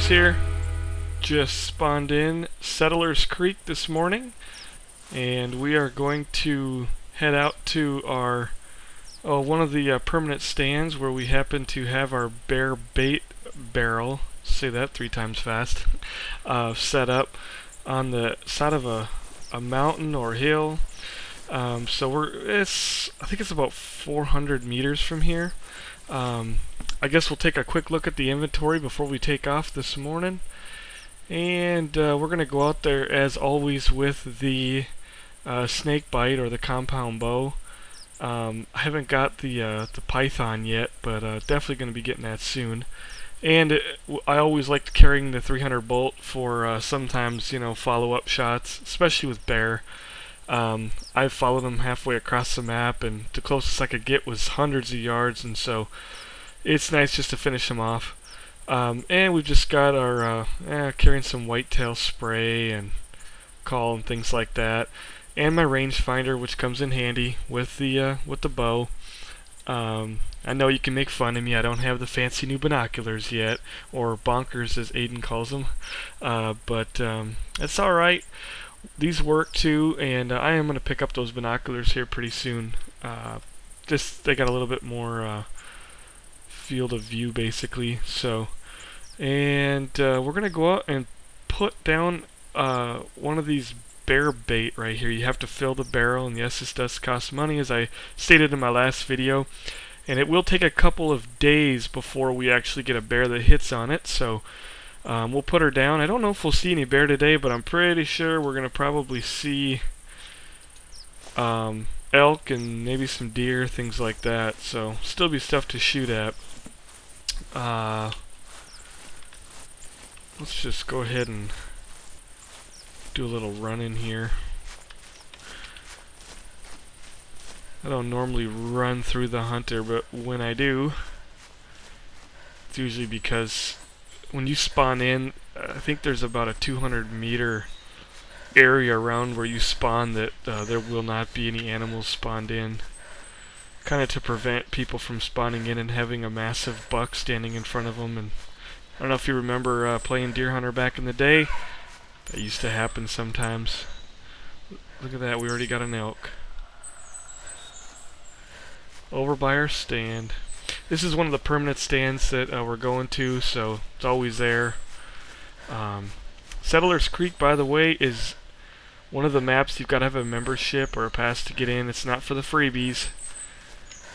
GunninGamerz here. Just spawned in Settlers Creek this morning, and we are going to head out to our one of the permanent stands where we happen to have our bear bait barrel, say that 3 times fast, set up on the side of a mountain or hill. So I think it's about 400 meters from here. I guess we'll take a quick look at the inventory before we take off this morning. And we're going to go out there as always with the snake bite or the compound bow. I haven't got the python yet, but definitely going to be getting that soon. And I always liked carrying the 300 bolt for sometimes, follow-up shots, especially with bear. I followed them halfway across the map, and the closest I could get was hundreds of yards, and so it's nice just to finish them off. And we've just got our carrying some whitetail spray and call and things like that, and my rangefinder, which comes in handy with the bow. I know you can make fun of me. I don't have the fancy new binoculars yet, or bonkers as Aiden calls them, but that's all right. These work too, and I am going to pick up those binoculars here pretty soon. Just they got a little bit more field of view basically. So, and we're going to go out and put down one of these bear bait right here. You have to fill the barrel, and yes, this does cost money, as I stated in my last video. And it will take a couple of days before we actually get a bear that hits on it. So we'll put her down. I don't know if we'll see any bear today, but I'm pretty sure we're going to probably see elk and maybe some deer, things like that. So still be stuff to shoot at. Let's just go ahead and do a little run in here. I don't normally run through the hunter, but when I do, it's usually because when you spawn in, I think there's about a 200-meter area around where you spawn that there will not be any animals spawned in, kind of to prevent people from spawning in and having a massive buck standing in front of them. And I don't know if you remember playing Deer Hunter back in the day. That used to happen sometimes. Look at that, we already got an elk over by our stand. This is one of the permanent stands that we're going to, so it's always there. Settlers Creek, by the way, is one of the maps you've got to have a membership or a pass to get in. It's not for the freebies,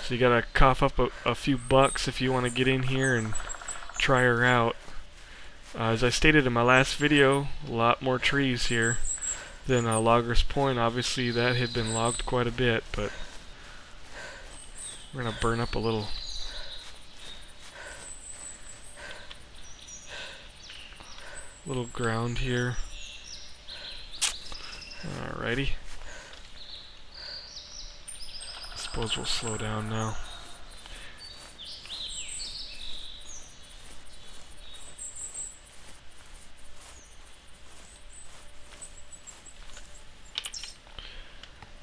so you got to cough up a few bucks if you want to get in here and try her out. As I stated in my last video, a lot more trees here than Loggers Point. Obviously that had been logged quite a bit, but we're going to burn up a little ground here. Alrighty. I suppose we'll slow down now.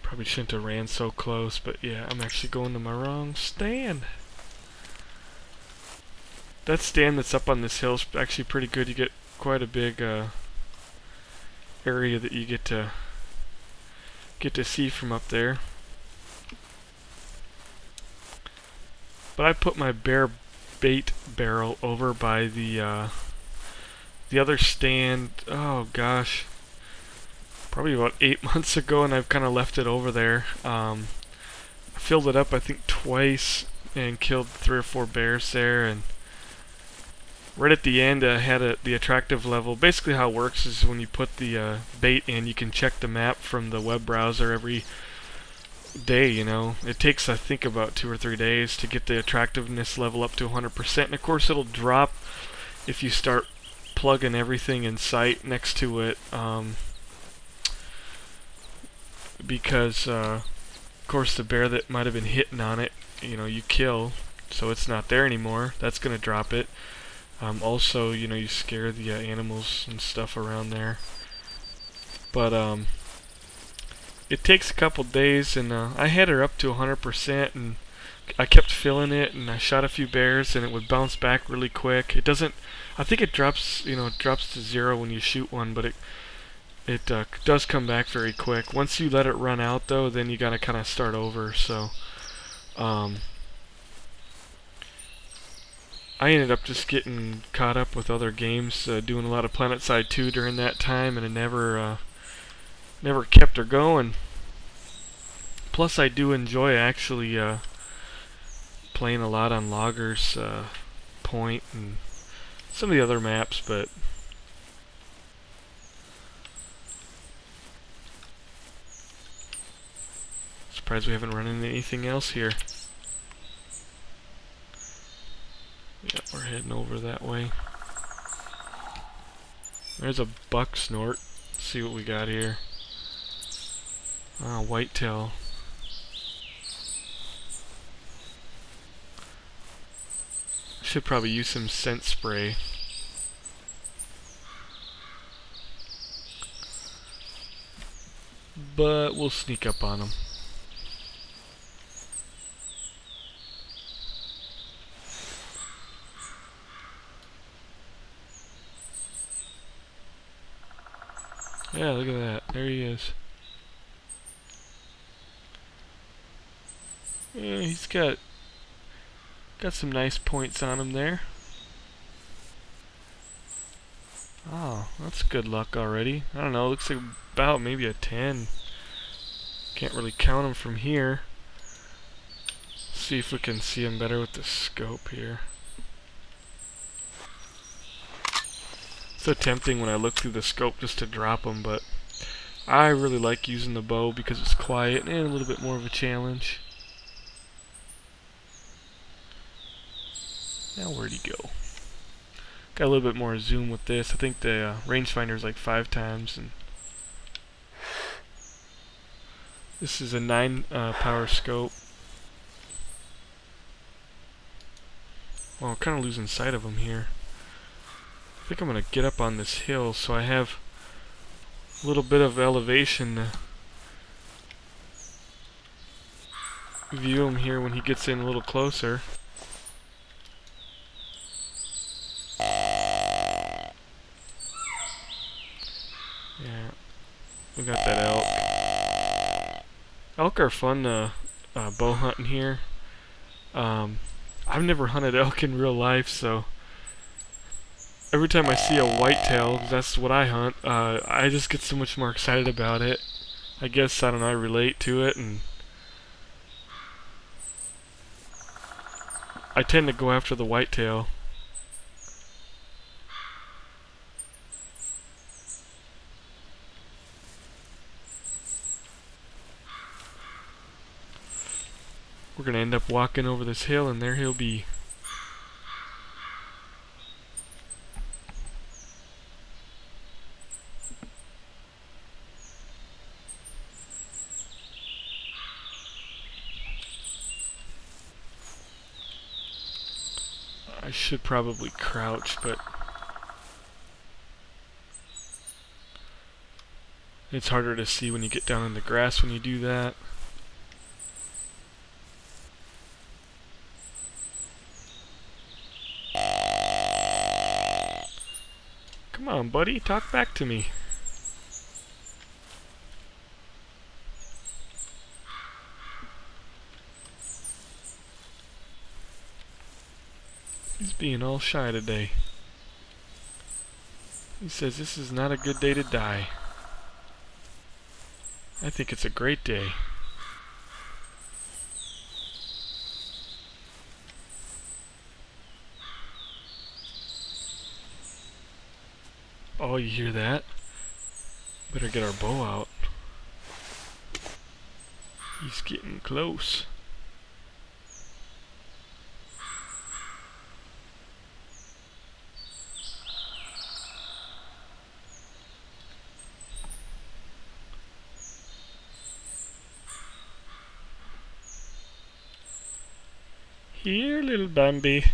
Probably shouldn't have ran so close, but yeah, I'm actually going to my wrong stand. That stand that's up on this hill is actually pretty good. You get quite a big area that you get to see from up there. But I put my bear bait barrel over by the other stand. Oh gosh, probably about 8 months ago, and I've kind of left it over there. I filled it up, I think, twice and killed 3 or 4 bears there. And right at the end, I had the attractive level. Basically, how it works is when you put the bait in, you can check the map from the web browser every day. It takes, I think, about 2 or 3 days to get the attractiveness level up to 100%. And of course, it'll drop if you start plugging everything in sight next to it. Because of course the bear that might have been hitting on it, you kill, so it's not there anymore. That's gonna drop it. Also, you scare the animals and stuff around there. But it takes a couple days, and I had her up to 100%, and I kept filling it, and I shot a few bears, and it would bounce back really quick. It doesn't. I think it drops. It drops to 0 when you shoot one, but it does come back very quick. Once you let it run out, though, then you gotta kind of start over. So, I ended up just getting caught up with other games, doing a lot of PlanetSide 2 during that time, and it never kept her going. Plus, I do enjoy actually playing a lot on Loggers Point and some of the other maps, but surprised we haven't run into anything else here. Yeah, we're heading over that way. There's a buck snort. Let's see what we got here. Ah, whitetail. Should probably use some scent spray. But we'll sneak up on them. Yeah, look at that. There he is. Yeah, he's got some nice points on him there. Oh, that's good luck already. I don't know, looks like about maybe a 10. Can't really count him from here. See if we can see him better with the scope here. So tempting when I look through the scope just to drop them, but I really like using the bow because it's quiet and a little bit more of a challenge. Now where'd he go? Got a little bit more zoom with this. I think the rangefinder is like 5 times, and this is a 9 power scope. Well, I'm kind of losing sight of him here. I think I'm going to get up on this hill so I have a little bit of elevation to view him here when he gets in a little closer. Yeah, we got that elk. Elk are fun bow hunting here. I've never hunted elk in real life, so every time I see a whitetail, 'cause that's what I hunt, I just get so much more excited about it. I guess, I don't know, I relate to it, and I tend to go after the whitetail. We're gonna end up walking over this hill, and there he'll be. I should probably crouch, but it's harder to see when you get down in the grass when you do that. Come on, buddy, talk back to me. He's being all shy today. He says this is not a good day to die. I think it's a great day. Oh, you hear that? Better get our bow out. He's getting close. Here, little Bambi.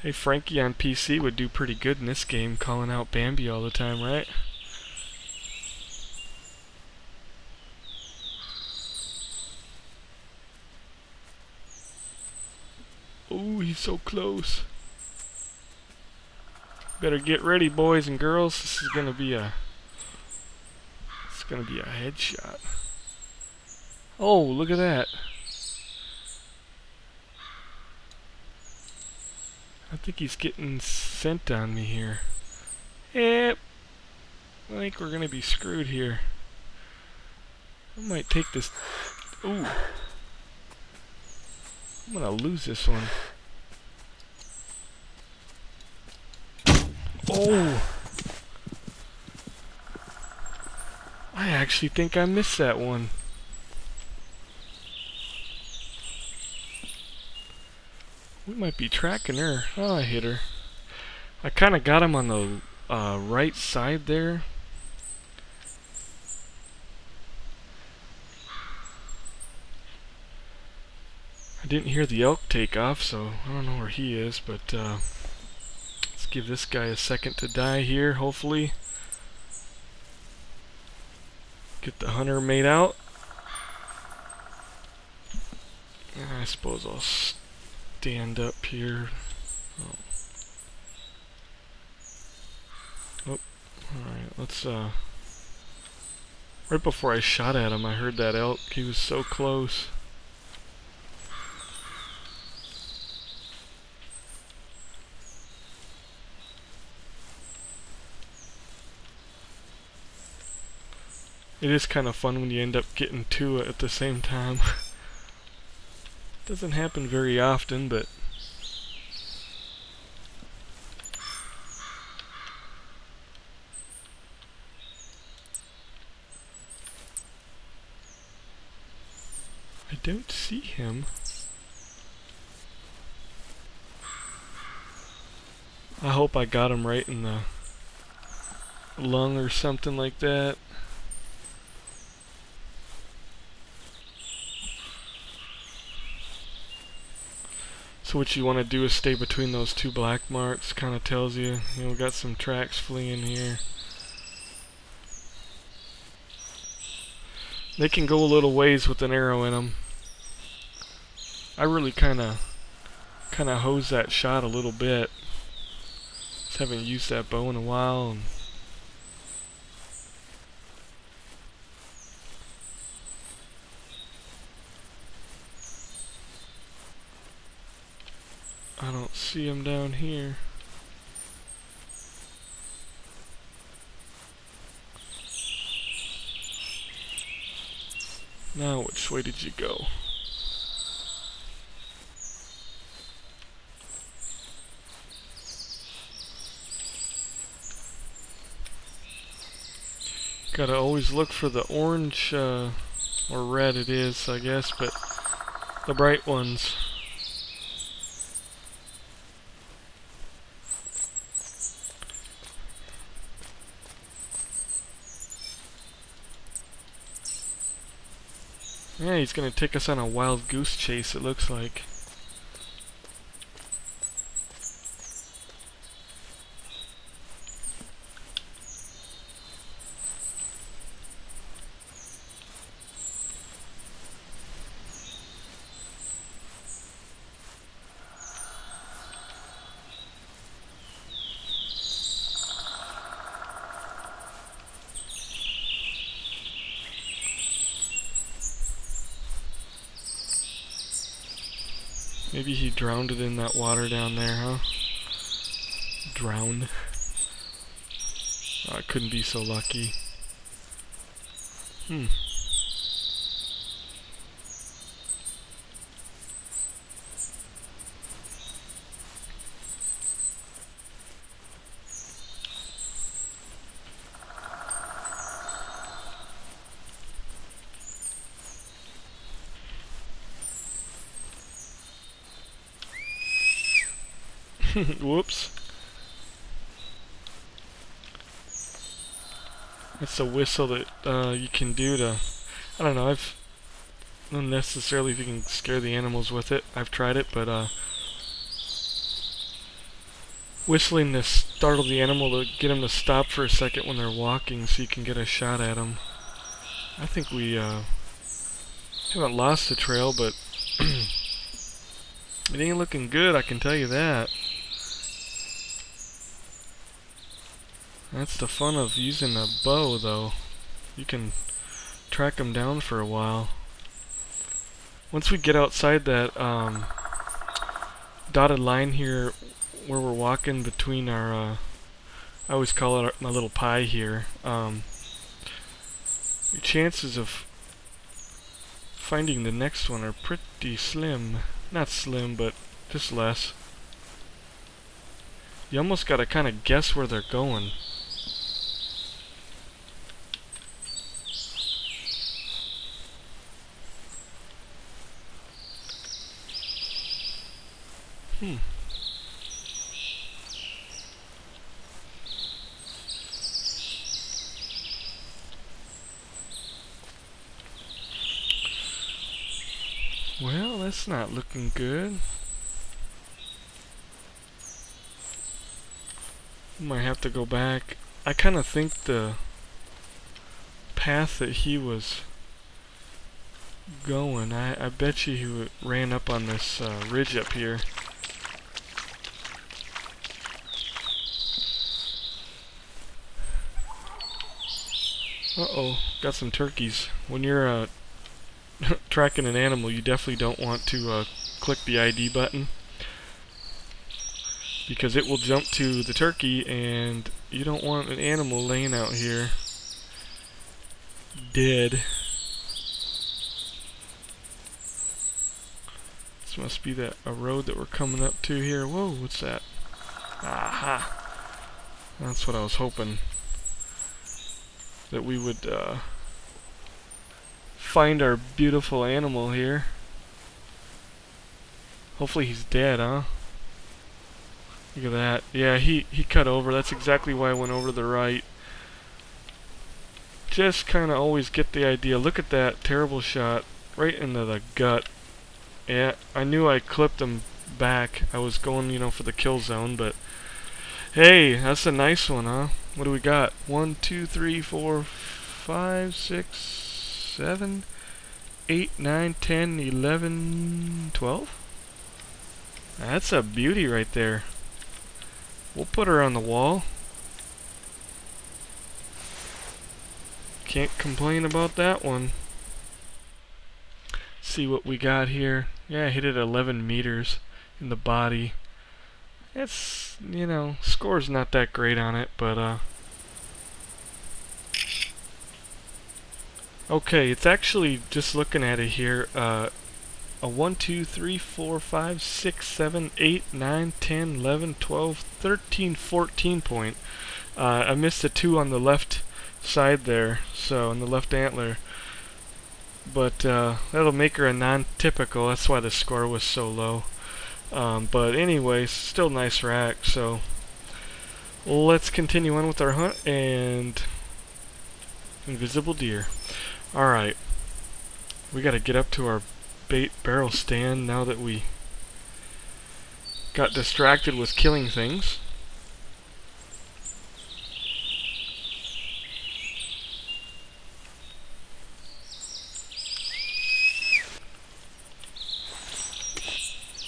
Hey, Frankie on PC would do pretty good in this game, calling out Bambi all the time, right? he's so close. Better get ready, boys and girls. This is gonna be a headshot. Oh, look at that. I think he's getting sent on me here. Yep. I think we're gonna be screwed here. I might take this. Ooh. I'm gonna lose this one. Oh! I actually think I missed that one. We might be tracking her. Oh, I hit her. I kind of got him on the right side there. I didn't hear the elk take off, so I don't know where he is, but let's give this guy a second to die here, hopefully. Get the hunter made out. I suppose I'll stand up here. Oh. Alright, let's right before I shot at him, I heard that elk. He was so close. It is kind of fun when you end up getting two at the same time. Doesn't happen very often, but I don't see him. I hope I got him right in the lung or something like that. So what you want to do is stay between those two black marks. Kind of tells you, we got some tracks fleeing here. They can go a little ways with an arrow in them. I really kind of hosed that shot a little bit. Just haven't used that bow in a while. And I don't see him down here. Now, which way did you go? Gotta always look for the orange, or red it is, I guess, but the bright ones. Yeah, he's gonna take us on a wild goose chase, it looks like. Maybe he drowned it in that water down there, huh? Drowned. Oh, I couldn't be so lucky. Whoops. That's a whistle that you can do to, I don't know, not necessarily if you can scare the animals with it. I've tried it, but whistling to startle the animal to get them to stop for a second when they're walking so you can get a shot at them. I think we haven't lost the trail, but It ain't looking good, I can tell you that. That's the fun of using a bow, though. You can track them down for a while. Once we get outside that dotted line here where we're walking between our, I always call it my little pie here, your chances of finding the next one are pretty slim. Not slim, but just less. You almost gotta kind of guess where they're going. Well, that's not looking good. Might have to go back. I kind of think the path that he was going, I bet you he ran up on this ridge up here. Uh-oh, got some turkeys. When you're tracking an animal, you definitely don't want to click the ID button, because it will jump to the turkey, and you don't want an animal laying out here dead. This must be a road that we're coming up to here. Whoa, what's that? Aha! That's what I was hoping. That we would find our beautiful animal here. Hopefully he's dead, huh? Look at that. Yeah, he cut over. That's exactly why I went over to the right. Just kind of always get the idea. Look at that terrible shot. Right into the gut. Yeah, I knew I clipped him back. I was going, you know, for the kill zone, but hey, that's a nice one, huh? What do we got? 1, 2, 3, 4, 5, 6, 7, 8, 9, 10, 11, 12? That's a beauty right there. We'll put her on the wall. Can't complain about that one. See what we got here. Yeah, I hit it 11 meters in the body. It's, you know, score's not that great on it, but okay, it's actually, just looking at it here, a 1, 2, 3, 4, 5, 6, 7, 8, 9, 10, 11, 12, 13, 14 point. I missed a 2 on the left side there, so on the left antler. But that'll make her a non-typical, that's why the score was so low. But anyway, still nice rack, so let's continue on with our hunt and invisible deer. Alright, we gotta get up to our bait barrel stand now that we got distracted with killing things.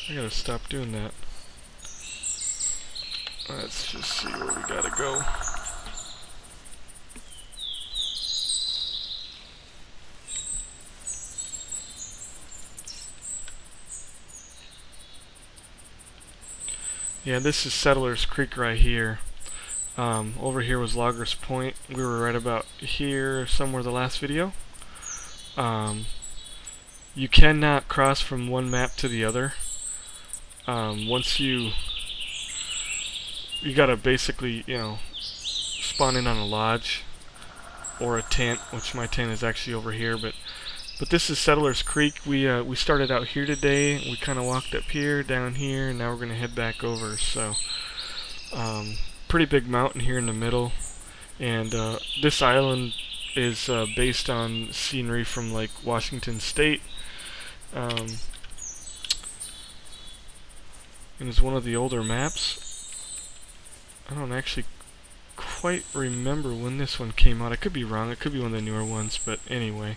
I gotta stop doing that. Let's just see where we gotta go. Yeah, this is Settlers Creek right here. Over here was Loggers Point. We were right about here somewhere the last video. You cannot cross from one map to the other. Once you gotta basically, you know, spawn in on a lodge or a tent, which my tent is actually over here, but this is Settlers Creek. We started out here today. We kind of walked up here, down here, and now we're gonna head back over. So pretty big mountain here in the middle, and this island is based on scenery from like Washington State. And it's one of the older maps. I don't actually quite remember when this one came out. I could be wrong. It could be one of the newer ones, but anyway.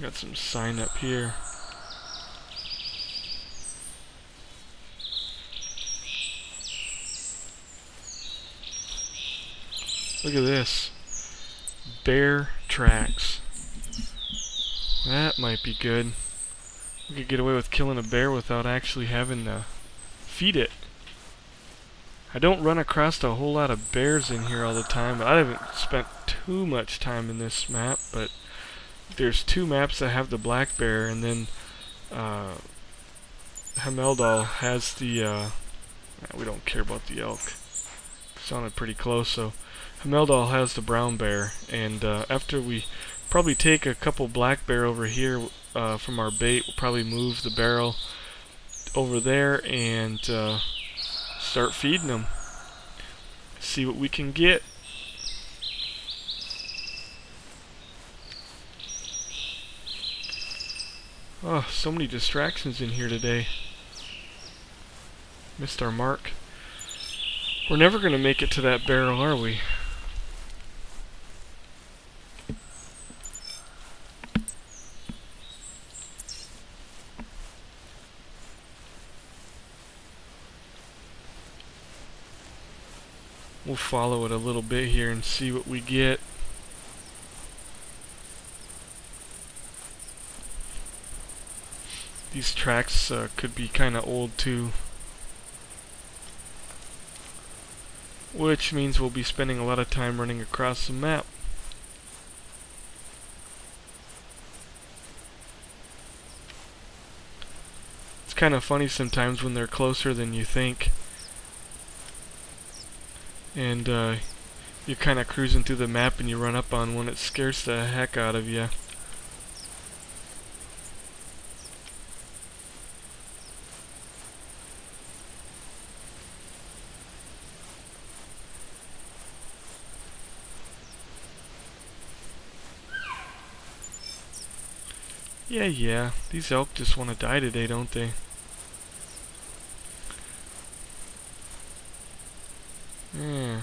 Got some sign up here. Look at this. Bear tracks. That might be good. We could get away with killing a bear without actually having to feed it. I don't run across a whole lot of bears in here all the time. I haven't spent too much time in this map, but there's two maps that have the black bear, and then Hameldal has the we don't care about the elk. Sounded pretty close. So Hameldal has the brown bear, and after we probably take a couple black bear over here from our bait, we'll probably move the barrel over there and start feeding them. See what we can get. Oh, so many distractions in here today. Missed our mark. We're never going to make it to that barrel, are we? We'll follow it a little bit here and see what we get. These tracks could be kind of old too, which means we'll be spending a lot of time running across the map. It's kind of funny sometimes when they're closer than you think. And you're kind of cruising through the map and you run up on one, it scares the heck out of you. Yeah, these elk just want to die today, don't they? Yeah.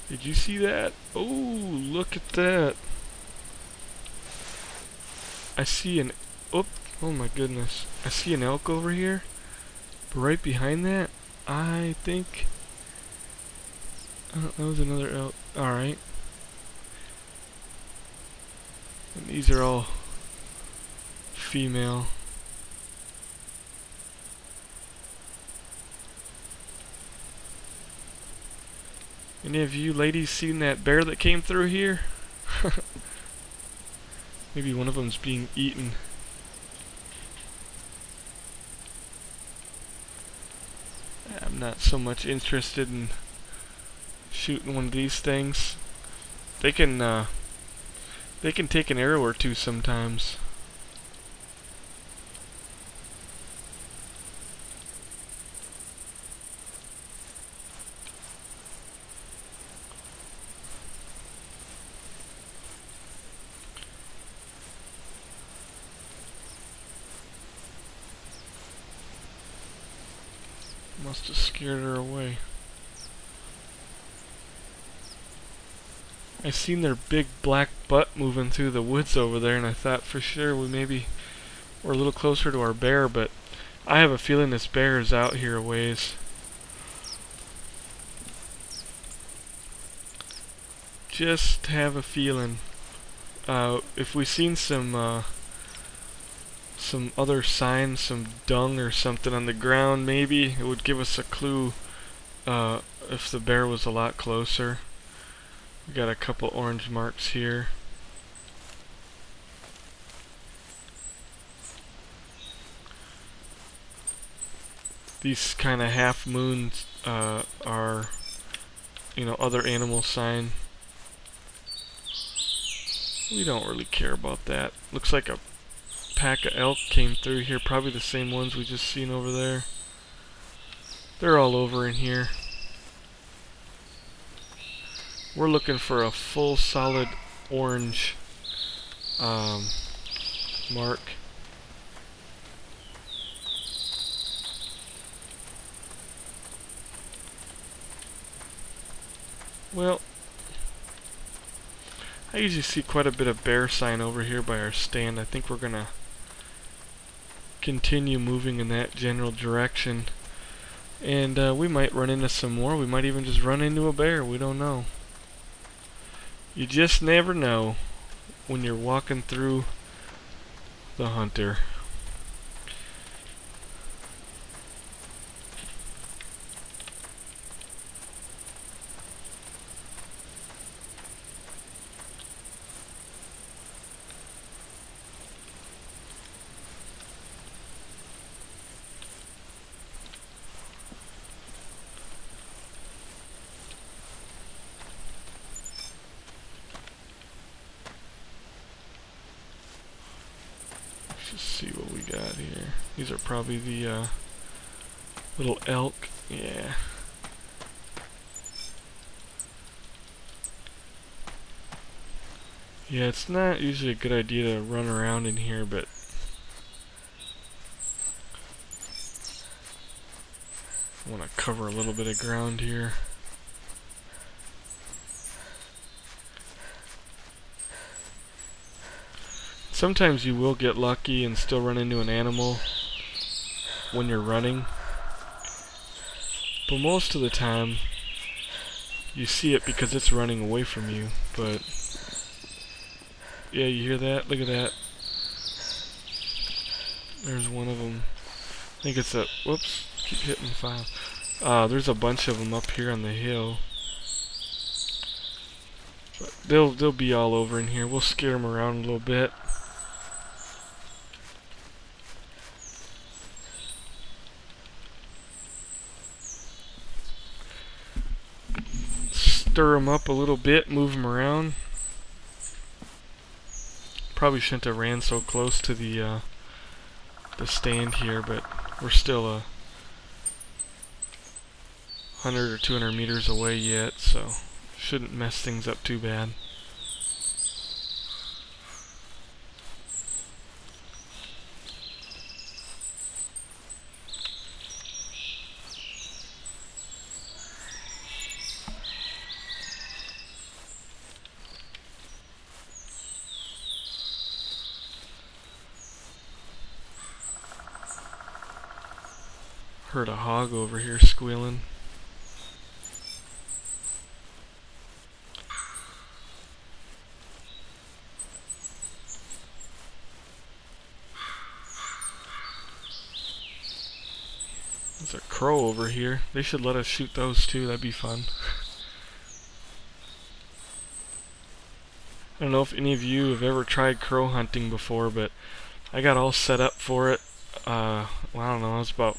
Did you see that? Oh, look at that. I see an... Oh my goodness. I see an elk over here. But right behind that, I think... Oh, that was another elk. Alright. And these are all female. Any of you ladies seen that bear that came through here? Maybe one of them's being eaten. I'm not so much interested in shooting one of these things. They can take an arrow or two sometimes. Must have scared her away. I seen their big black butt moving through the woods over there, and I thought for sure we maybe were a little closer to our bear, but I have a feeling this bear is out here a ways. Just have a feeling. If we seen some other signs, some dung or something on the ground, maybe it would give us a clue if the bear was a lot closer. We got a couple orange marks here. These kind of half moons are, other animal sign. We don't really care about that. Looks like a pack of elk came through here, probably the same ones we just seen over there. They're all over in here. We're looking for a full solid orange mark. Well, I usually see quite a bit of bear sign over here by our stand. I think we're gonna continue moving in that general direction. And we might run into some more. We might even just run into a bear. We don't know. You just never know when you're walking through the Hunter. Let's see what we got here. These are probably the little elk. Yeah. Yeah, it's not usually a good idea to run around in here, but I want to cover a little bit of ground here. Sometimes you will get lucky and still run into an animal when you're running, but most of the time you see it because it's running away from you. But yeah, you hear that? Look at that. There's one of them. I think it's a, whoops, keep hitting file. There's a bunch of them up here on the hill. But they'll be all over in here. We'll scare them around a little bit. Stir them up a little bit, move them around. Probably shouldn't have ran so close to the stand here, but we're still 100 or 200 meters away yet, so shouldn't mess things up too bad. Heard a hog over here squealing. There's a crow over here. They should let us shoot those too. That'd be fun. I don't know if any of you have ever tried crow hunting before, but I got all set up for it. Well, I don't know. It was about,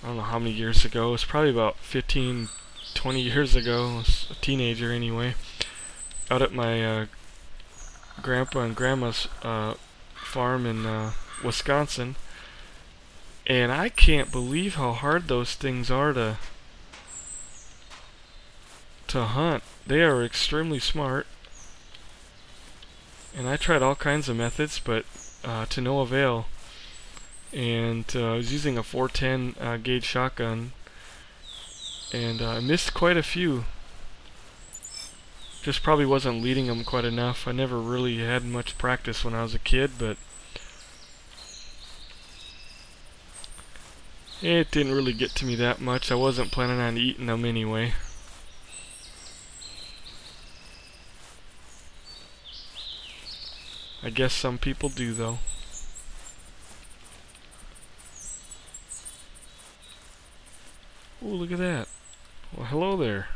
I don't know how many years ago. It was probably about 15, 20 years ago. I was a teenager anyway. Out at my grandpa and grandma's farm in Wisconsin. And I can't believe how hard those things are to hunt. They are extremely smart. And I tried all kinds of methods, but to no avail. And I was using a 410 gauge shotgun, and I missed quite a few. Just probably wasn't leading them quite enough. I never really had much practice when I was a kid, but it didn't really get to me that much. I wasn't planning on eating them anyway. I guess some people do, though. Ooh, look at that. Well, hello there.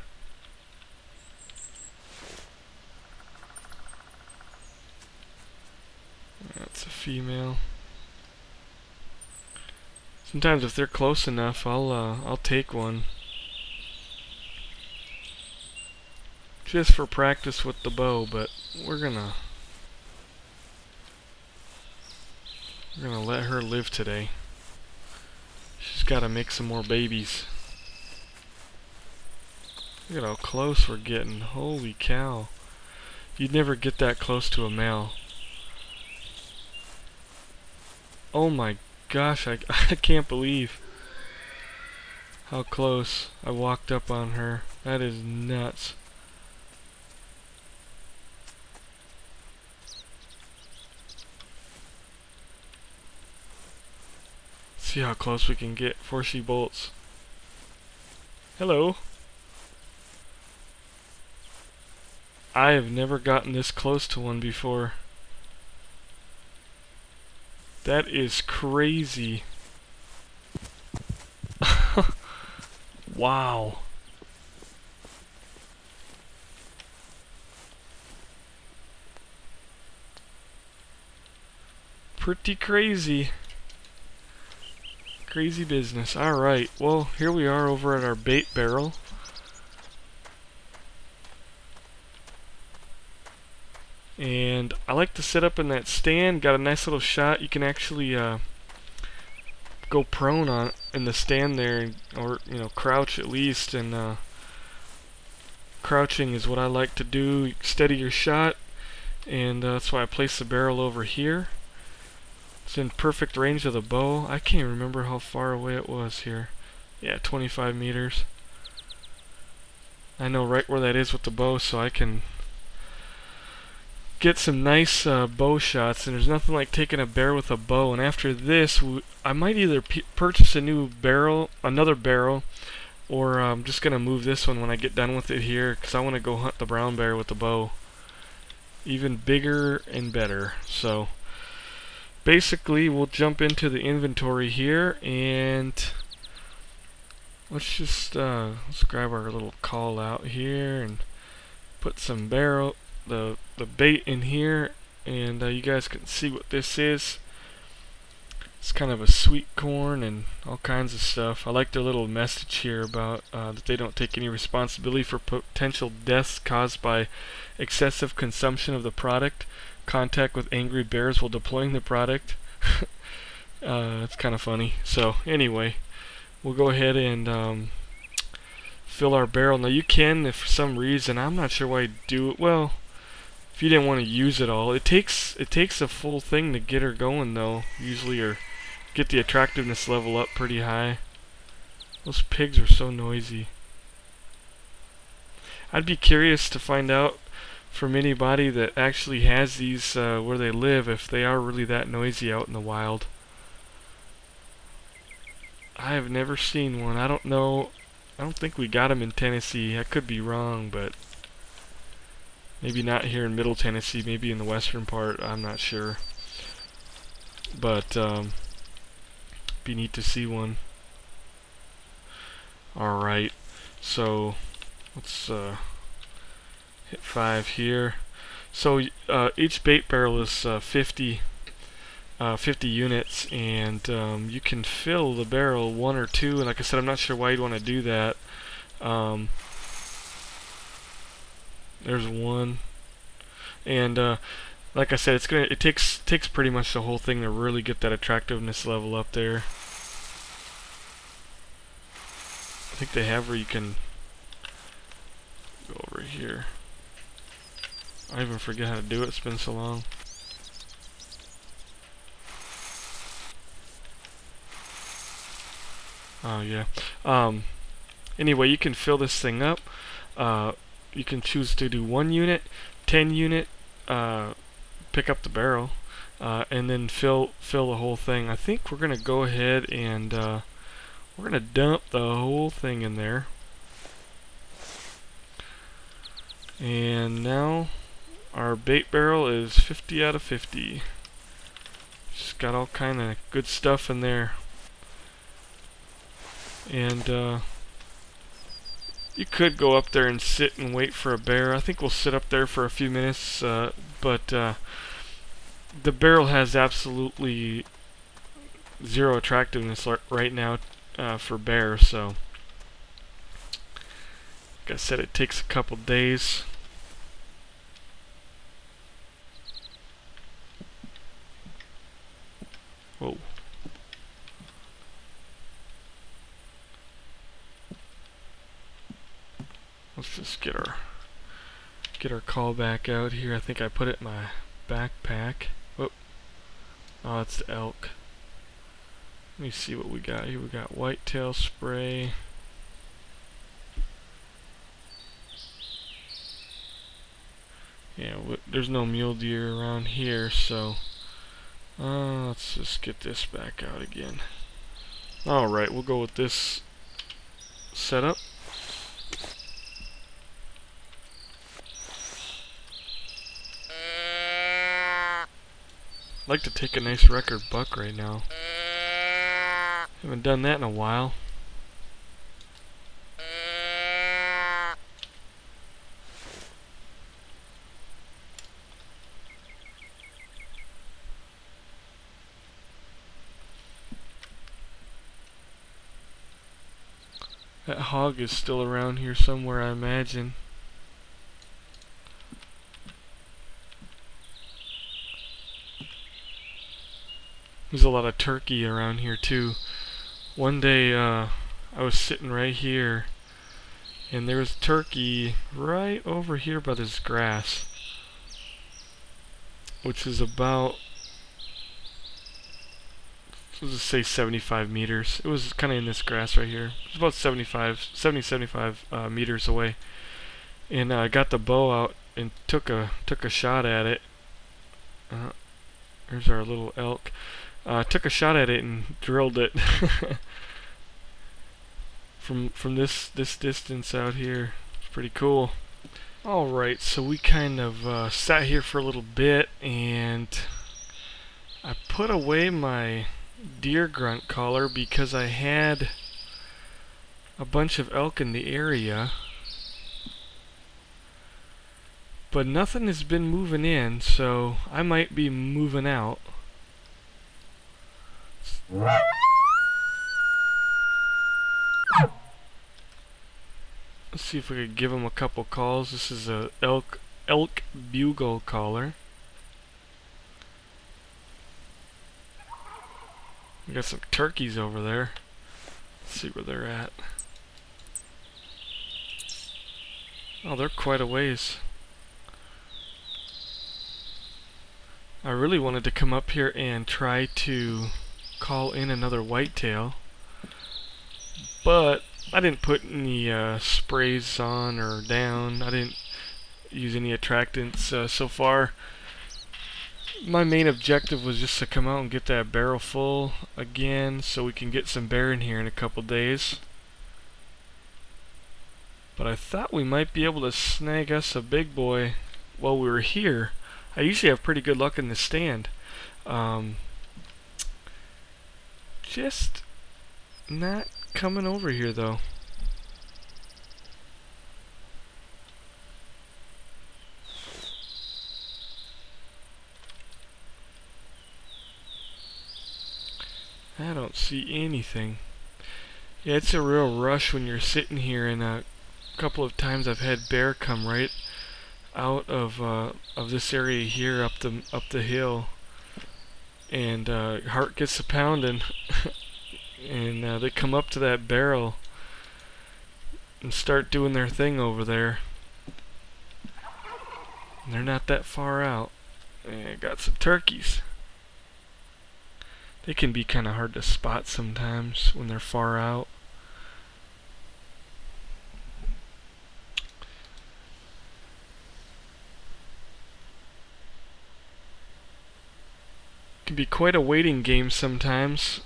That's a female. Sometimes if they're close enough, I'll take one. Just for practice with the bow, but we're gonna let her live today. She's gotta make some more babies. Look at how close we're getting. Holy cow. You'd never get that close to a male. Oh my gosh, I can't believe how close I walked up on her. That is nuts. See how close we can get before she bolts. Hello. I have never gotten this close to one before. That is crazy. Wow. Pretty crazy. Crazy business. Alright, well, here we are over at our bait barrel. And I like to sit up in that stand. Got a nice little shot. You can actually go prone on in the stand there, or crouch at least. And crouching is what I like to do. You steady your shot, and that's why I place the barrel over here. It's in perfect range of the bow. I can't remember how far away it was here. Yeah, 25 meters. I know right where that is with the bow, so I can get some nice bow shots. And there's nothing like taking a bear with a bow. And after this, I might either purchase a new barrel, another barrel, or I'm just gonna move this one when I get done with it here, because I want to go hunt the brown bear with the bow. Even bigger and better. So basically, we'll jump into the inventory here, and let's just let's grab our little call out here and put some barrel, the bait in here, and you guys can see what this is. It's kind of a sweet corn and all kinds of stuff. I like their little message here about that they don't take any responsibility for potential deaths caused by excessive consumption of the product. Contact with angry bears while deploying the product. It's kind of funny. So anyway, we'll go ahead and fill our barrel. Now you can, if for some reason, I'm not sure why you do it. Well, if you didn't want to use it all, it takes a full thing to get her going though, usually, or get the attractiveness level up pretty high. Those pigs are so noisy. I'd be curious to find out from anybody that actually has these where they live, if they are really that noisy out in the wild. I have never seen one. I don't know. I don't think we got them in Tennessee. I could be wrong, but maybe not here in Middle Tennessee. Maybe in the western part. I'm not sure. But be neat to see one. Alright, so let's hit 5 here. So each bait barrel is 50 units, and you can fill the barrel 1 or 2, and like I said, I'm not sure why you'd want to do that. There's 1, and like I said, it takes pretty much the whole thing to really get that attractiveness level up there. I think they have where you can go over here. I even forget how to do it. It's been so long. Oh yeah. Anyway, you can fill this thing up. You can choose to do 1 unit, 10 unit. Pick up the barrel, and then fill the whole thing. I think we're gonna go ahead and we're gonna dump the whole thing in there. And now our bait barrel is 50 out of 50. Just got all kind of good stuff in there. And you could go up there and sit and wait for a bear. I think we'll sit up there for a few minutes, but the barrel has absolutely zero attractiveness right now for bears, so like I said, it takes a couple days. Whoa. Let's just get our call back out here. I think I put it in my backpack. Whoop. Oh, it's the elk. Let me see what we got here. We got whitetail spray. Yeah, there's no mule deer around here, so let's just get this back out again. Alright, we'll go with this setup. I'd like to take a nice record buck right now. Haven't done that in a while. That hog is still around here somewhere, I imagine. There's a lot of turkey around here too. One day I was sitting right here and there was turkey right over here by this grass, which is about, let's just say 75 meters. It was kind of in this grass right here. It was about 75 meters away. And I got the bow out and took a shot at it. Here's our little elk. Took a shot at it and drilled it from this distance out here. It's pretty cool. Alright, so we kind of sat here for a little bit and I put away my deer grunt collar because I had a bunch of elk in the area, but nothing has been moving in, so I might be moving out. Let's see if we could give him a couple calls. This is a elk bugle collar. We got some turkeys over there. Let's see where they're at. Oh, they're quite a ways. I really wanted to come up here and try to call in another whitetail, but I didn't put any sprays on or down. I didn't use any attractants so far. My main objective was just to come out and get that barrel full again so we can get some bear in here in a couple days. But I thought we might be able to snag us a big boy while we were here. I usually have pretty good luck in the stand. Just not coming over here though. I don't see anything. Yeah, it's a real rush when you're sitting here, and a couple of times I've had bear come right out of this area here up the hill, and heart gets a pounding, and they come up to that barrel and start doing their thing over there. And they're not that far out. And got some turkeys. They can be kind of hard to spot sometimes when they're far out. Can be quite a waiting game sometimes.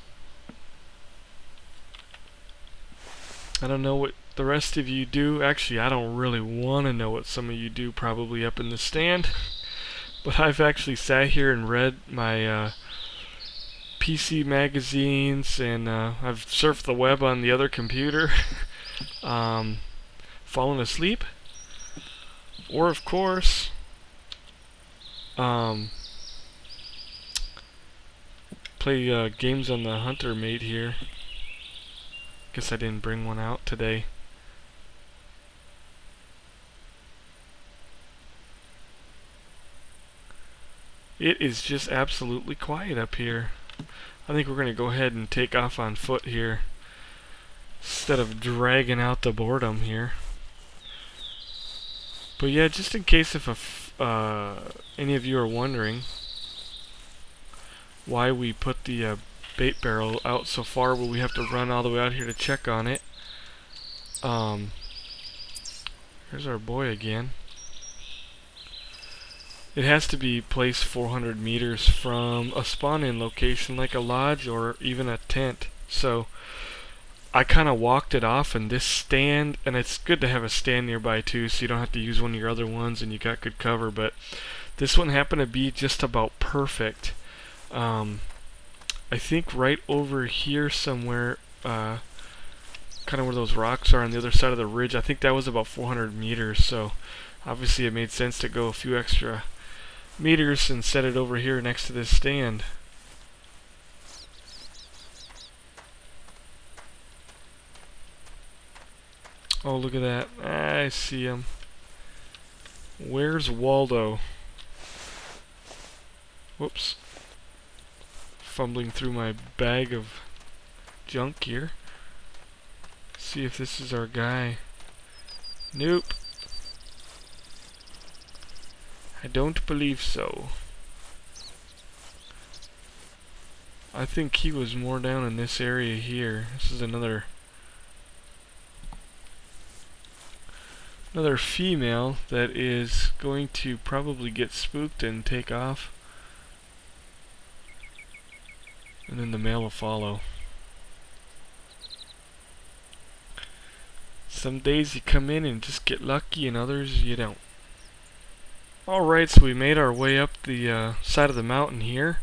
I don't know what the rest of you do. Actually, I don't really want to know what some of you do probably up in the stand. But I've actually sat here and read my PC magazines, and I've surfed the web on the other computer, fallen asleep, or of course, play games on the Hunter mate here. Guess I didn't bring one out today. It is just absolutely quiet up here. I think we're going to go ahead and take off on foot here instead of dragging out the boredom here. But yeah, just in case if any of you are wondering why we put the bait barrel out so far, but we have to run all the way out here to check on it. Here's our boy again. It has to be placed 400 meters from a spawn-in location like a lodge or even a tent. So I kind of walked it off, and this stand, and it's good to have a stand nearby too, so you don't have to use one of your other ones, and you got good cover. But this one happened to be just about perfect. I think right over here somewhere, kind of where those rocks are on the other side of the ridge. I think that was about 400 meters. So obviously it made sense to go a few extra meters and set it over here next to this stand. Oh, look at that. I see him. Where's Waldo? Whoops. Fumbling through my bag of junk here. See if this is our guy. Nope. I don't believe so. I think he was more down in this area here. This is another female that is going to probably get spooked and take off. And then the male will follow. Some days you come in and just get lucky, and others you don't. Alright, so we made our way up the side of the mountain here.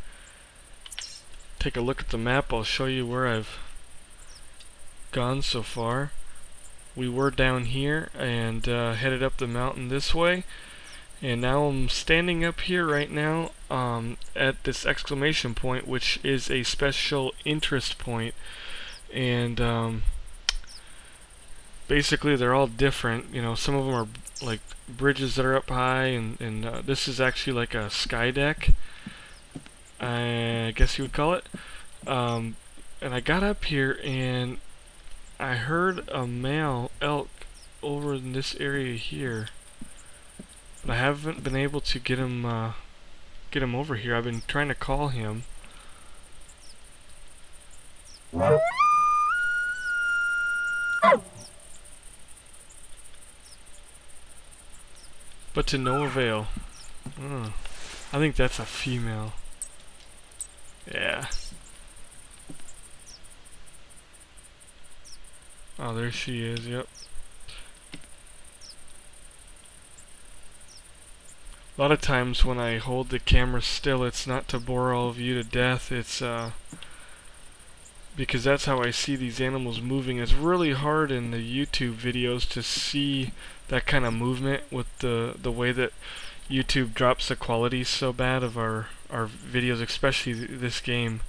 Take a look at the map. I'll show you where I've gone so far. We were down here and headed up the mountain this way, and now I'm standing up here right now at this exclamation point, which is a special interest point, and basically they're all different. You know, some of them are like bridges that are up high, and this is actually like a sky deck, I guess you would call it. And I got up here and I heard a male elk over in this area here, but I haven't been able to get him over here. I've been trying to call him. But to no avail. I think that's a female. Yeah. Oh, there she is, yep. A lot of times when I hold the camera still, it's not to bore all of you to death, it's because that's how I see these animals moving. It's really hard in the YouTube videos to see that kind of movement with the way that YouTube drops the quality so bad of our videos, especially this game.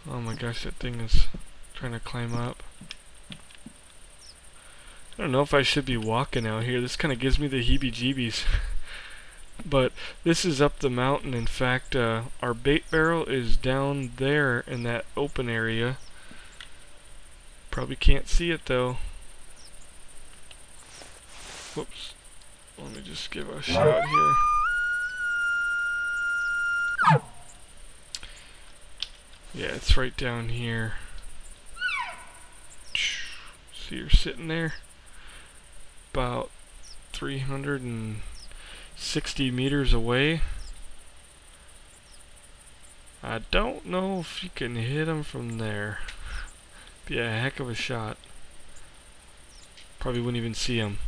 Oh my gosh, that thing is trying to climb up. I don't know if I should be walking out here. This kind of gives me the heebie-jeebies. But this is up the mountain. In fact, our bait barrel is down there in that open area. Probably can't see it though. Whoops. Let me just give a shot here. Yeah, it's right down here. See, you're sitting there about 360 meters away. I don't know if you can hit him from there. Be a heck of a shot. Probably wouldn't even see him.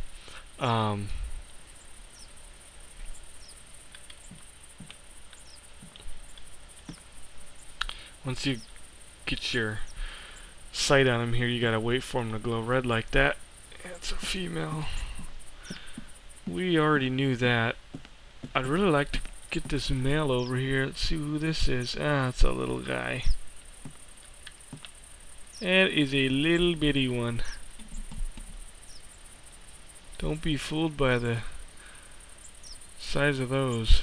Once you get your sight on him here, you gotta wait for him to glow red like that. It's a female. We already knew that. I'd really like to get this male over here. Let's see who this is. Ah, it's a little guy. That is a little bitty one. Don't be fooled by the size of those.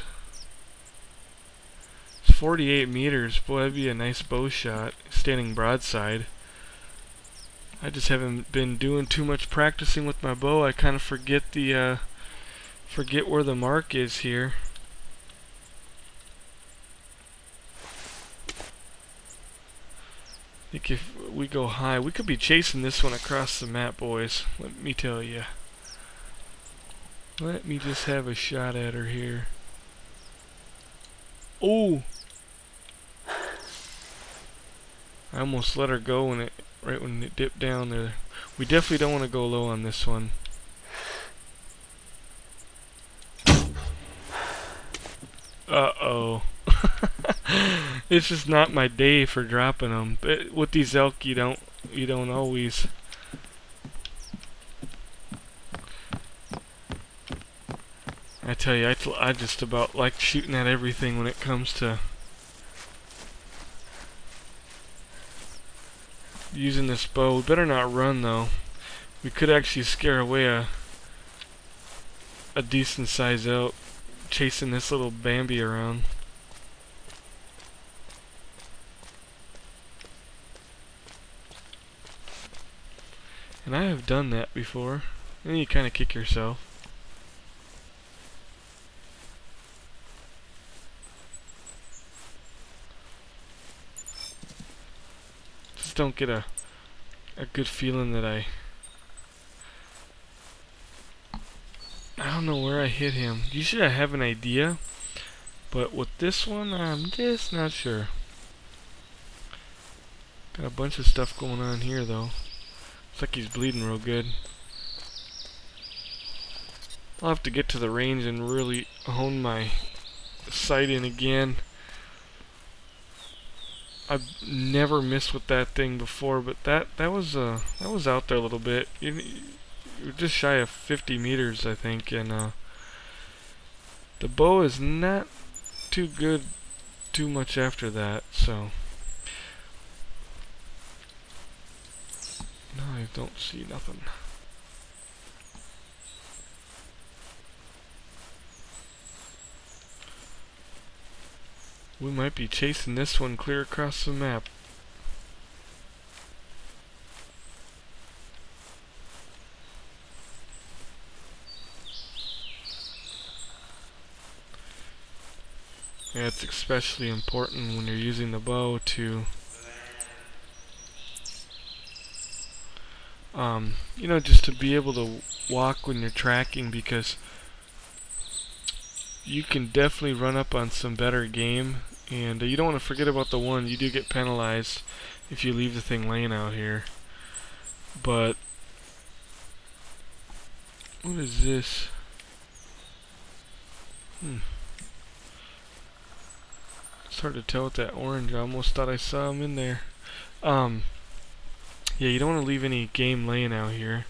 48 meters, boy, that'd be a nice bow shot, standing broadside. I just haven't been doing too much practicing with my bow. I kind of forget where the mark is here. I think if we go high, we could be chasing this one across the map, boys. Let me tell you. Let me just have a shot at her here. Oh! I almost let her go right when it dipped down there. We definitely don't want to go low on this one. Uh-oh. It's just not my day for dropping them. But with these elk, you don't always. I tell you, I just about like shooting at everything when it comes to using this bow. We better not run though. We could actually scare away a decent sized elk chasing this little Bambi around. And I have done that before. And you kind of kick yourself. Just don't get a good feeling that I don't know where I hit him. Usually I have an idea, but with this one, I'm just not sure. Got a bunch of stuff going on here, though. Looks like he's bleeding real good. I'll have to get to the range and really hone my sight in again. I've never missed with that thing before, but that was out there a little bit. You're just shy of 50 meters, I think, and the bow is not too good too much after that, so no, I don't see nothing. We might be chasing this one clear across the map. Yeah, it's especially important when you're using the bow to you know, just to be able to walk when you're tracking, because you can definitely run up on some better game, and you don't want to forget about the one. You do get penalized if you leave the thing laying out here. But what is this? It's hard to tell with that orange. I almost thought I saw him in there. Yeah, you don't want to leave any game laying out here.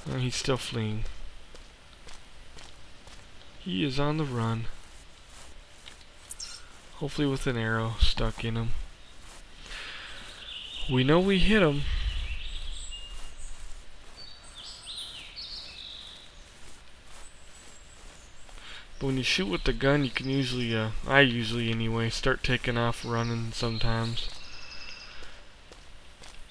Oh, he's still fleeing. He is on the run. Hopefully with an arrow stuck in him. We know we hit him. But when you shoot with the gun, you can usually, I usually anyway, start taking off running sometimes.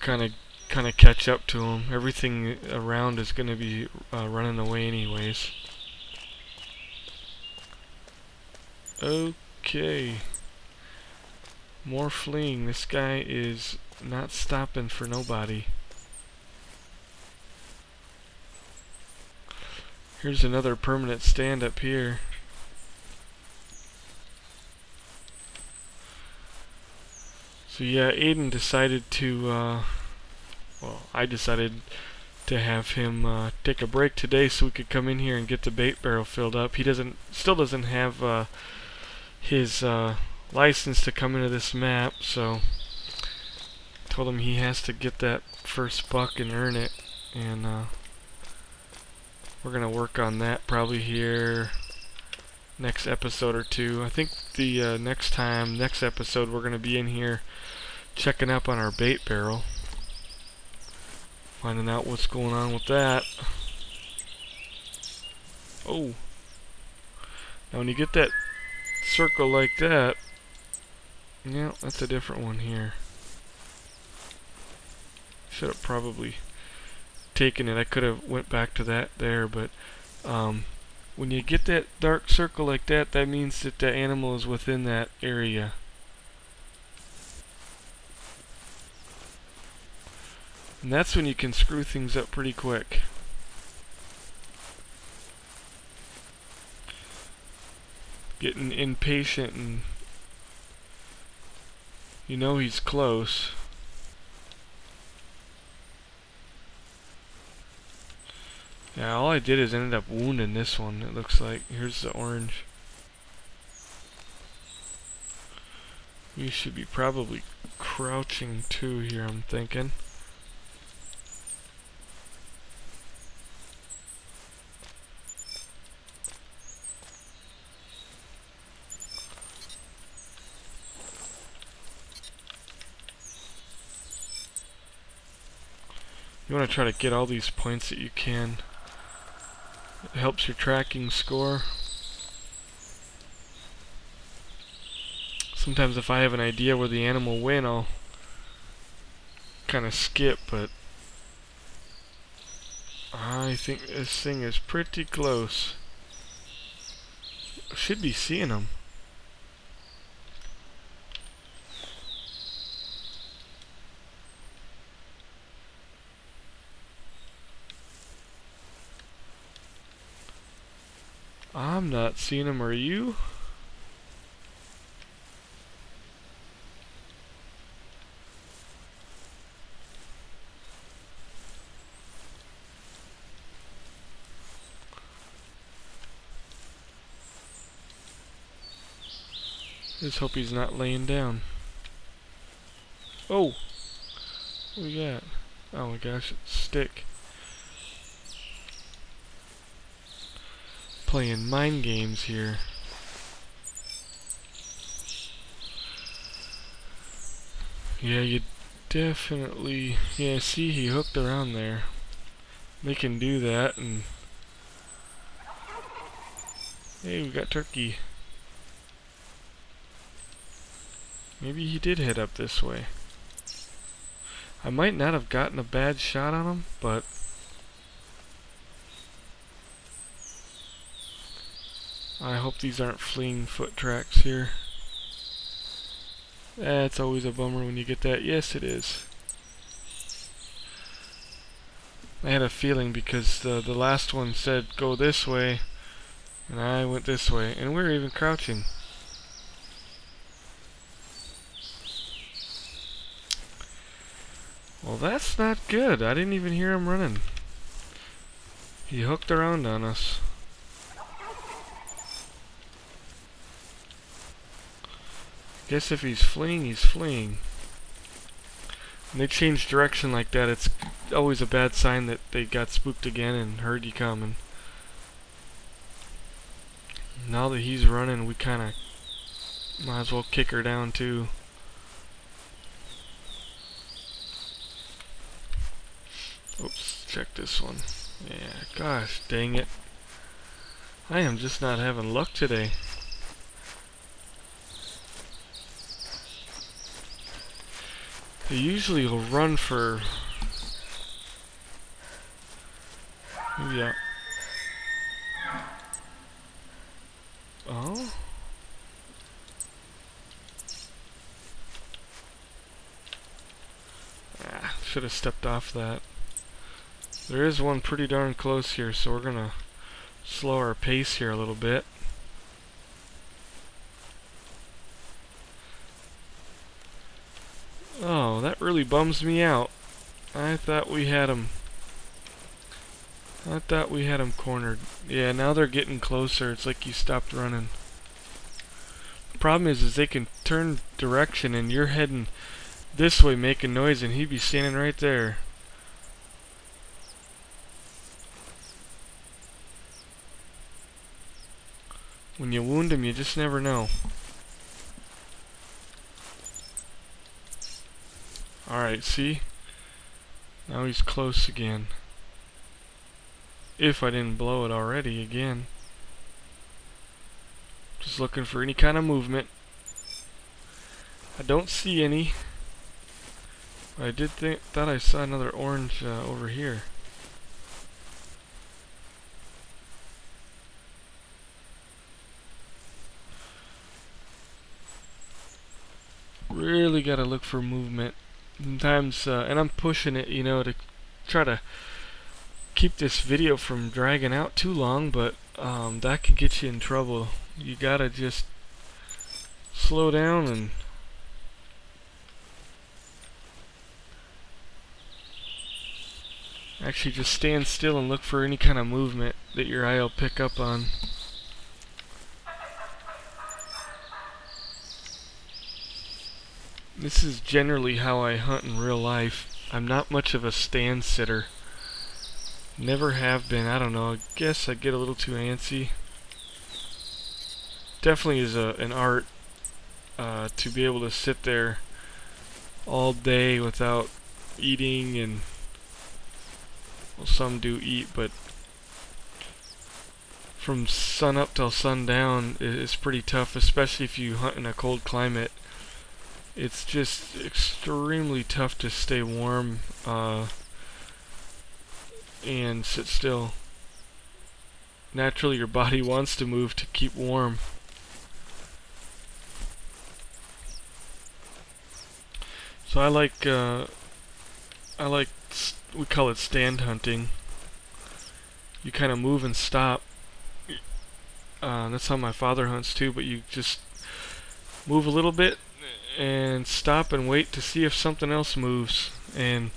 Kind of catch up to him. Everything around is going to be running away anyways. Okay. More fleeing. This guy is not stopping for nobody. Here's another permanent stand up here. So yeah, Aiden decided to, well, I decided to have him take a break today so we could come in here and get the bait barrel filled up. He still doesn't have his license to come into this map, so told him he has to get that first buck and earn it, and we're gonna work on that probably here next episode or two. I think the next episode we're gonna be in here checking up on our bait barrel, finding out what's going on with that. Oh, now when you get that circle like that, yeah, that's a different one here. Should have probably taken it. I could have went back to that there, but when you get that dark circle like that, that means that the animal is within that area. And that's when you can screw things up pretty quick. getting impatient, and you know he's close. Yeah, all I did is ended up wounding this one, it looks like. Here's the orange. We should be probably crouching too here, I'm thinking. You want to try to get all these points that you can. It helps your tracking score. Sometimes if I have an idea where the animal went, I'll kind of skip, but I think this thing is pretty close. Should be seeing them. I'm not seeing them, are you? Just hope he's not laying down. Oh! What we got? Oh my gosh, it's a stick. Playing mind games here. Yeah, you definitely... Yeah, see, he hooked around there. They can do that, and... Hey, we got turkey. Maybe he did head up this way. I might not have gotten a bad shot on him, but... I hope these aren't fleeing foot tracks here. It's always a bummer when you get that. Yes, it is. I had a feeling because the last one said go this way, and I went this way, and we were even crouching. Well, that's not good. I didn't even hear him running. He hooked around on us. Guess if he's fleeing, he's fleeing. When they change direction like that, it's always a bad sign that they got spooked again and heard you coming. Now that he's running, we kinda might as well kick her down too. Oops, check this one. Yeah, gosh dang it. I am just not having luck today. They usually will run for... Yeah. Oh? Ah, should have stepped off that. There is one pretty darn close here, so we're gonna slow our pace here a little bit. Oh, that really bums me out. I thought we had him. I thought we had him cornered. Yeah, now they're getting closer. It's like you stopped running. The problem is they can turn direction and you're heading this way making noise and he'd be standing right there. When you wound him, you just never know. Alright, see? Now he's close again. If I didn't blow it already again. Just looking for any kind of movement. I don't see any. I did thought I saw another orange over here. Really gotta look for movement. Sometimes, and I'm pushing it, you know, to try to keep this video from dragging out too long, but that can get you in trouble. You gotta just slow down and actually just stand still and look for any kind of movement that your eye will pick up on. This is generally how I hunt in real life. I'm not much of a stand sitter. Never have been. I don't know. I guess I get a little too antsy. Definitely is an art to be able to sit there all day without eating, and well, some do eat, but from sun up till sundown is pretty tough, especially if you hunt in a cold climate. It's just extremely tough to stay warm and sit still. Naturally, your body wants to move to keep warm. So I like we call it stand hunting. You kind of move and stop. That's how my father hunts too, but you just move a little bit and stop and wait to see if something else moves. And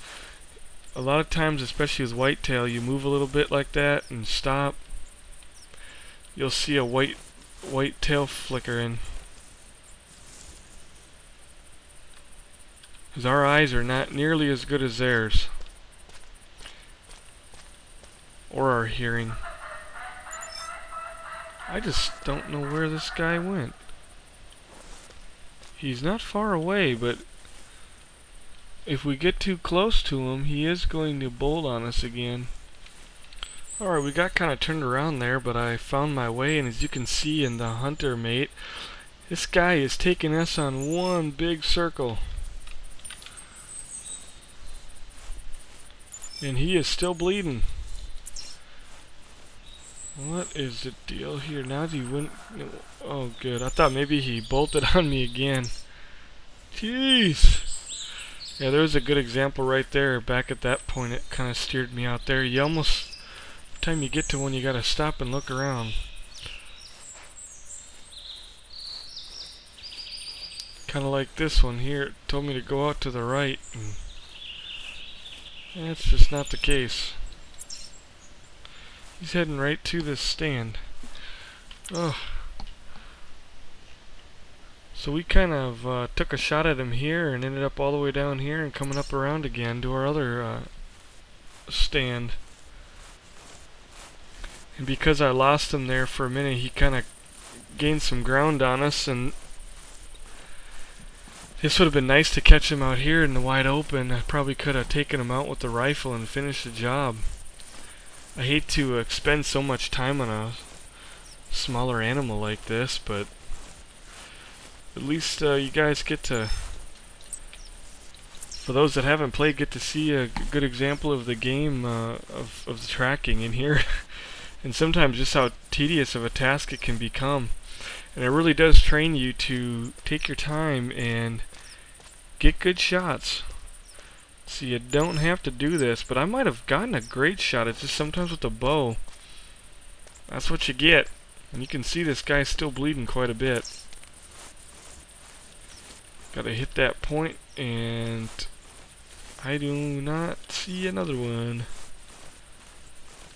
a lot of times, especially with whitetail, you move a little bit like that and stop. You'll see a white tail flickering. Because our eyes are not nearly as good as theirs. Or our hearing. I just don't know where this guy went. He's not far away, but if we get too close to him, he is going to bolt on us again. Alright, we got kind of turned around there, but I found my way, and as you can see in the Hunter mate, this guy is taking us on one big circle. And he is still bleeding. What is the deal here? Now he went... Oh, good. I thought maybe he bolted on me again. Jeez! Yeah, there was a good example right there. Back at that point, it kind of steered me out there. You almost... Every time you get to one, you gotta stop and look around. Kind of like this one here. It told me to go out to the right. And that's just not the case. He's heading right to this stand. Ugh. So we kind of took a shot at him here and ended up all the way down here and coming up around again to our other stand. And because I lost him there for a minute, he kind of gained some ground on us, and this would have been nice to catch him out here in the wide open. I probably could have taken him out with the rifle and finished the job. I hate to expend so much time on a smaller animal like this, but at least you guys get to, for those that haven't played, get to see a good example of the game, of the tracking in here. And sometimes just how tedious of a task it can become. And it really does train you to take your time and get good shots. So you don't have to do this, but I might have gotten a great shot. It's just sometimes with the bow, that's what you get. And you can see this guy's still bleeding quite a bit. Gotta hit that point, and I do not see another one.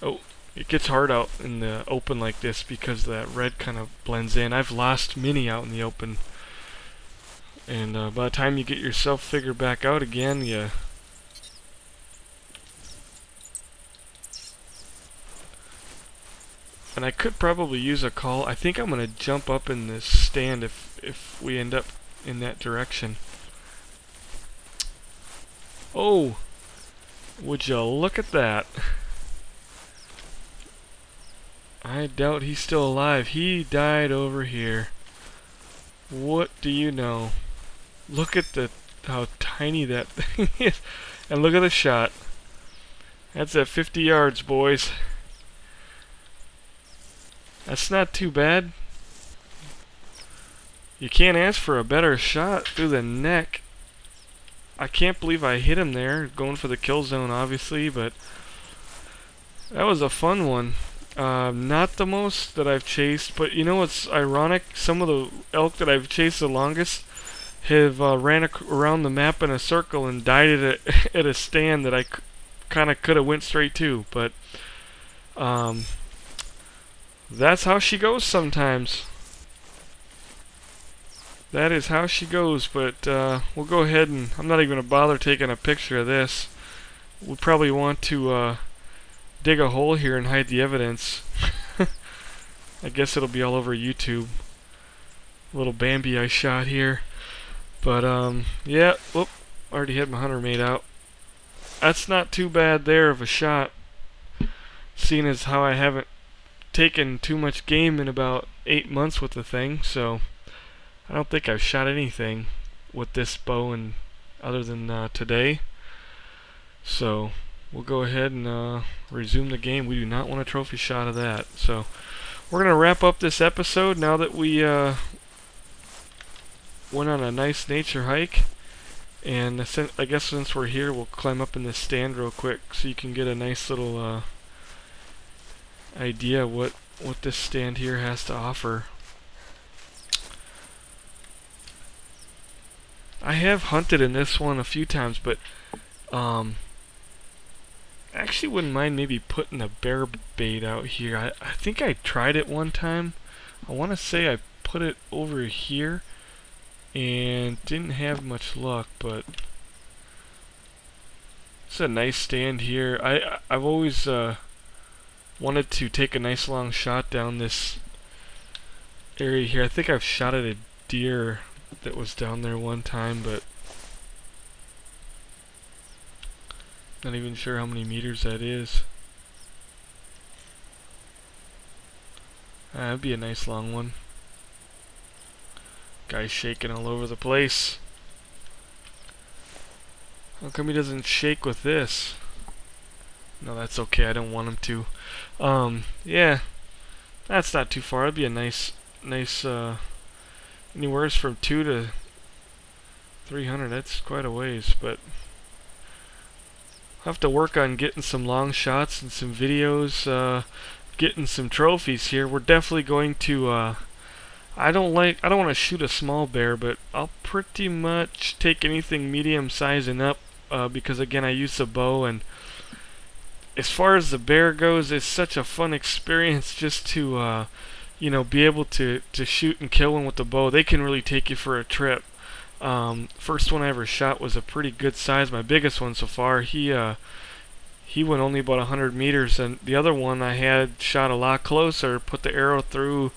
Oh, it gets hard out in the open like this because that red kind of blends in. I've lost many out in the open. And by the time you get yourself figured back out again, you... And I could probably use a call. I think I'm going to jump up in this stand if we end up in that direction. Oh! Would you look at that? I doubt he's still alive. He died over here. What do you know? Look at how tiny that thing is. And look at the shot. That's at 50 yards, boys. That's not too bad. You can't ask for a better shot through the neck. I can't believe I hit him there, going for the kill zone obviously, but that was a fun one. Not the most that I've chased, but you know what's ironic? Some of the elk that I've chased the longest have around the map in a circle and died at a stand that I kind of could have went straight to, but that's how she goes sometimes. That is how she goes, but we'll go ahead and I'm not even going to bother taking a picture of this. We probably want to dig a hole here and hide the evidence. I guess it'll be all over YouTube. Little Bambi I shot here. But yeah, whoop, already had my hunter made out. That's not too bad there of a shot, seeing as how I haven't taken too much game in about 8 months with the thing, so I don't think I've shot anything with this bow and other than today. So we'll go ahead and resume the game. We do not want a trophy shot of that. So we're going to wrap up this episode now that we went on a nice nature hike. And I guess since we're here, we'll climb up in this stand real quick so you can get a nice little idea what this stand here has to offer. I have hunted in this one a few times, but I actually wouldn't mind maybe putting a bear bait out here. I think I tried it one time. I want to say I put it over here and didn't have much luck, but it's a nice stand here. I've always wanted to take a nice long shot down this area here. I think I've shot at a deer that was down there one time, but not even sure how many meters that is. That'd be a nice long one. Guy's shaking all over the place. How come he doesn't shake with this? No, that's okay. I don't want him to. Yeah, that's not too far. It'd be a nice, anywhere from 2 to 300. That's quite a ways, but I'll have to work on getting some long shots and some videos, getting some trophies here. We're definitely going to. I don't want to shoot a small bear, but I'll pretty much take anything medium size and up because again I use a bow, and as far as the bear goes, it's such a fun experience just to you know, be able to shoot and kill one with the bow. They can really take you for a trip. First one I ever shot was a pretty good size. My biggest one so far. He went only about 100 meters, and the other one I had shot a lot closer. Put the arrow through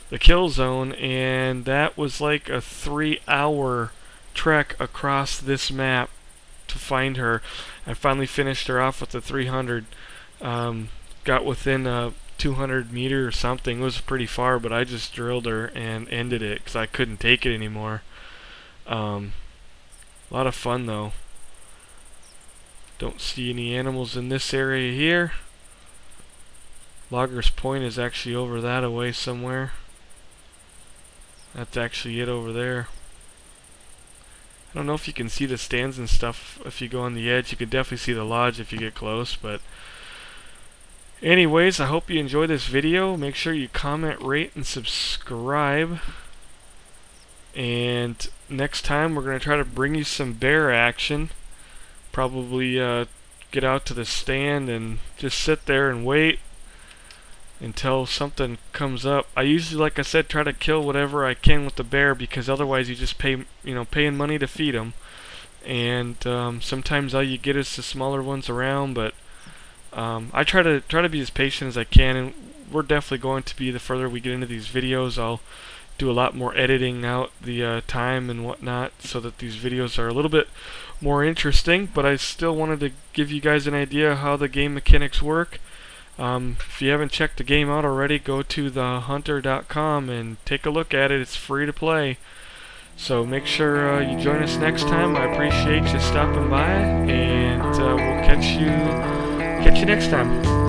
the kill zone, and that was like a 3-hour trek across this map to find her. I finally finished her off with the 300. Got within 200 meter or something. It was pretty far, but I just drilled her and ended it because I couldn't take it anymore. A lot of fun though. Don't see any animals in this area here. Loggers Point is actually over that away somewhere. That's actually it over there. I don't know if you can see the stands and stuff if you go on the edge. You can definitely see the lodge if you get close, but anyways, I hope you enjoy this video. Make sure you comment, rate, and subscribe. And next time we're going to try to bring you some bear action. Probably get out to the stand and just sit there and wait until something comes up. I usually, like I said, try to kill whatever I can with the bear because otherwise you just paying money to feed them. And sometimes all you get is the smaller ones around, but I try to be as patient as I can, and we're definitely going to be, the further we get into these videos, I'll do a lot more editing out the time and whatnot so that these videos are a little bit more interesting, but I still wanted to give you guys an idea how the game mechanics work. If you haven't checked the game out already, go to theHunter.com and take a look at it. It's free to play. So make sure you join us next time. I appreciate you stopping by, and we'll catch you next time.